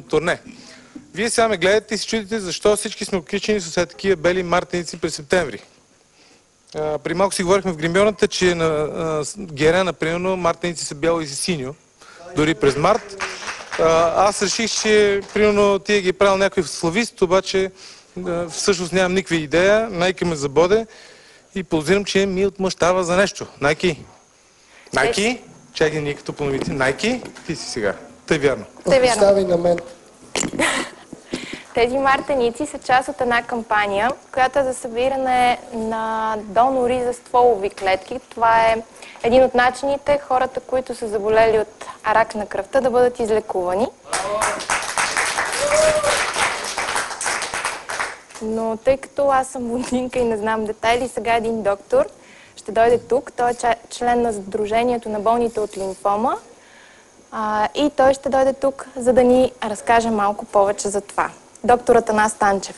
турне. Вие сега ме гледате и се чудите защо всички сме окичени с такива бели мартеници през септември. При малко си говорихме в гримьорната, че на Гера, например, мартеници са бяло и синьо, дори през март. Аз реших, че примерно ти ги е правил някой славист, обаче всъщност нямам никаква идея. Найки ме забоде и подозирам, че ми отмъщава за нещо. Найки? Найки? Чакай ние като поновите. Найки? Ти си сега. Тъй вярно. Остави на мен. Тези мартеници са част от една кампания, която е за събиране на донори за стволови клетки. Това е един от начините хората, които са заболели от рак на кръвта, да бъдат излекувани. Но тъй като аз съм блондинка и не знам детайли, сега един доктор ще дойде тук. Той е член на Сдружението на болните от лимфома. И той ще дойде тук, за да ни разкаже малко повече за това. Доктор Атанас Танчев.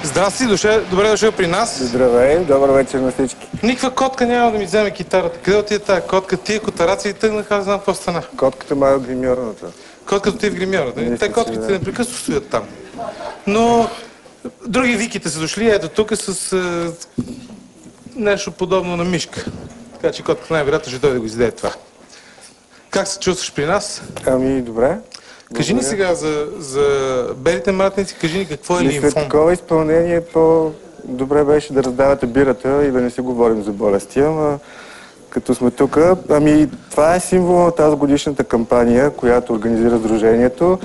Здрасти, добре дошъл при нас. Здравей, добър вечер на всички. Никаква котка няма да ми вземе китарата. Къде отиде тази котка? Тия котараци и тъгнаха, аз знам какво стана. Котката май от гримьорната. Котката ти е в гримьората. Те котките непрекъснато стоят там. Но други виките са дошли, ето тук с нещо подобно на мишка. Така че котката най-вероятно ще дойде да го изяде това. Как се чувстваш при нас? Ами, добре. Кажи ни сега за белите мартеници, кажи ни какво е лимфом. След такова изпълнение по-добре беше да раздавате бирата и да не си говорим за болести, ама като сме тук, ами това е символ на тази годишната кампания, която организира Сдружението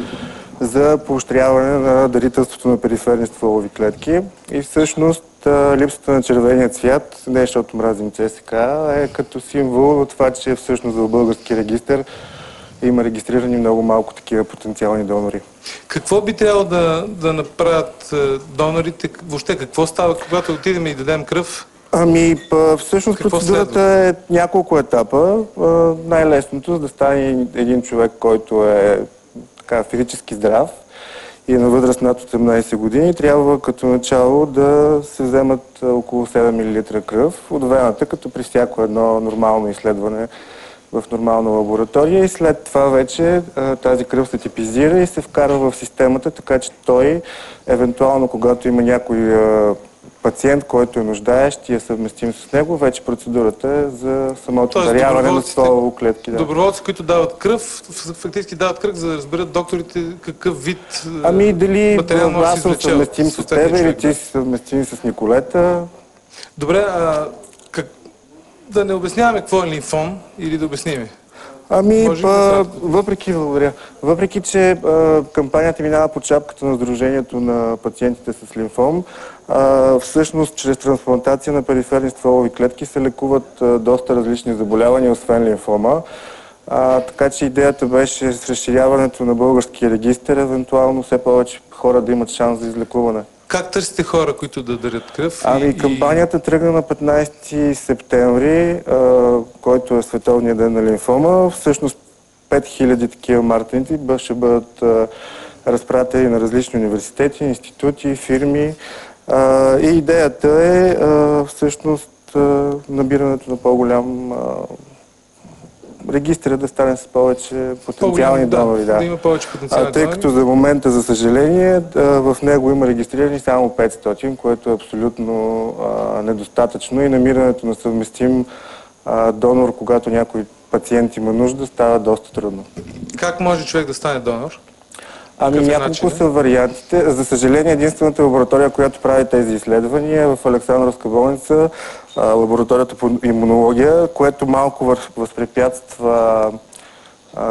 за поощряване на дарителството на периферни стволови клетки. И всъщност липсата на червения цвят, не защото мразим ЦСК, е като символ на това, че всъщност в български регистър има регистрирани много малко такива потенциални донори. Какво би трябвало да направят донорите? Въобще какво става, когато отидем и дадем кръв? Ами, всъщност процедурата е няколко етапа. Най-лесното, за да стане един човек, който е така физически здрав и е на възраст над 18 години, трябва като начало да се вземат около 7 мл кръв от вената, като при всяко едно нормално изследване в нормална лаборатория, и след това вече тази кръв се типизира и се вкарва в системата, така че той, евентуално когато има някой пациент, който е нуждаещ и е съвместим с него, вече процедурата е за самото даряване на стволови клетки. Да. Доброволци, които дават кръв, фактически дават кръв, за да разберат докторите какъв вид ами дали аз съм съвместим с теб или ти си съвместим с Николета. Добре, да не обясняваме какво е лимфом или да обясним? Ами, въпреки, че кампанията минава под шапката на Сдружението на пациентите с лимфом, всъщност чрез трансплантация на периферни стволови клетки се лекуват доста различни заболявания, освен лимфома. Така че идеята беше с разширяването на българския регистър, евентуално все повече хора да имат шанс за излекуване. Как търсите хора, които да дарят кръв? Ами, кампанията тръгна на 15 септември, който е Световният ден на лимфома. Всъщност 5000 такива мартеници ще бъдат разпратени на различни университети, институти, фирми. И идеята е всъщност набирането на по-голям регистъра, да стане с повече потенциални донори. Да има повече потенциални донори. Тъй като за момента, за съжаление, в него има регистрирани само 500, което е абсолютно недостатъчно, и намирането на съвместим донор, когато някой пациент има нужда, става доста трудно. Как може човек да стане донор? Ами, няколко са вариантите. За съжаление, единствената лаборатория, която прави тези изследвания, е в Александровска болница, лабораторията по имунология, което малко възпрепятства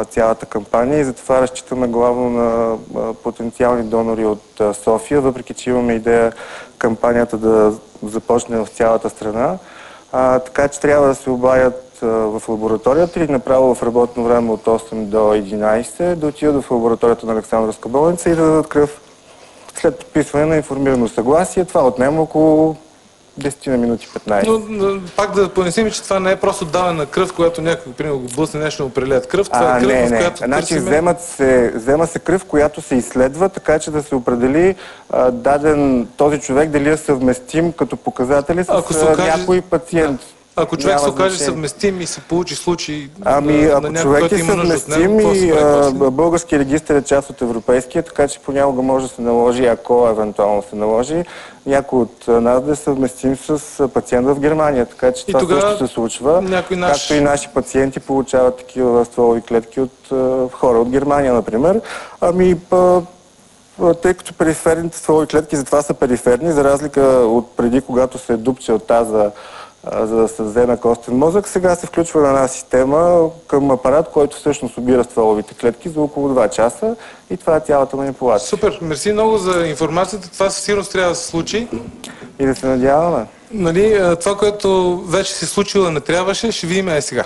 цялата кампания и затова разчитаме главно на потенциални донори от София, въпреки че имаме идея кампанията да започне в цялата страна. Така че трябва да се обадят в лабораторията или направо в работно време от 8 до 11, да отидат в лабораторията на Александровска болница и да дадат кръв след подписване на информирано съгласие. Това отнема около 10 на минути 15. Но пак да понесем, че това не е просто даване на кръв, която някой, примерно, го блъсне нещо да определят кръв. Това е кръв, в която Значи търсиме... взема се кръв, която се изследва, така че да се определи даден този човек дали е съвместим като показатели с някой пациент. Ако човек се окаже съвместим и се получи случай ако на някой, човек който е има нужда от съвместим него, и български регистр е част от европейския, така че понякога може да се наложи, ако евентуално се наложи, някой от нас да е съвместим с пациент в Германия. Така че това също се случва. Както и наши пациенти получават такива стволови клетки от хора от Германия, например. Тъй като периферните стволови клетки затова са периферни, за разлика от преди, когато се е дупчил таза, за да се вземе костен мозък, сега се включва на една система към апарат, който всъщност обира стволовите клетки за около 2 часа и това е цялата манипулация. Супер! Мерси много за информацията. Това със сигурност трябва да се случи. И да се надяваме. Това, което вече се случило, не трябваше, ще видим сега.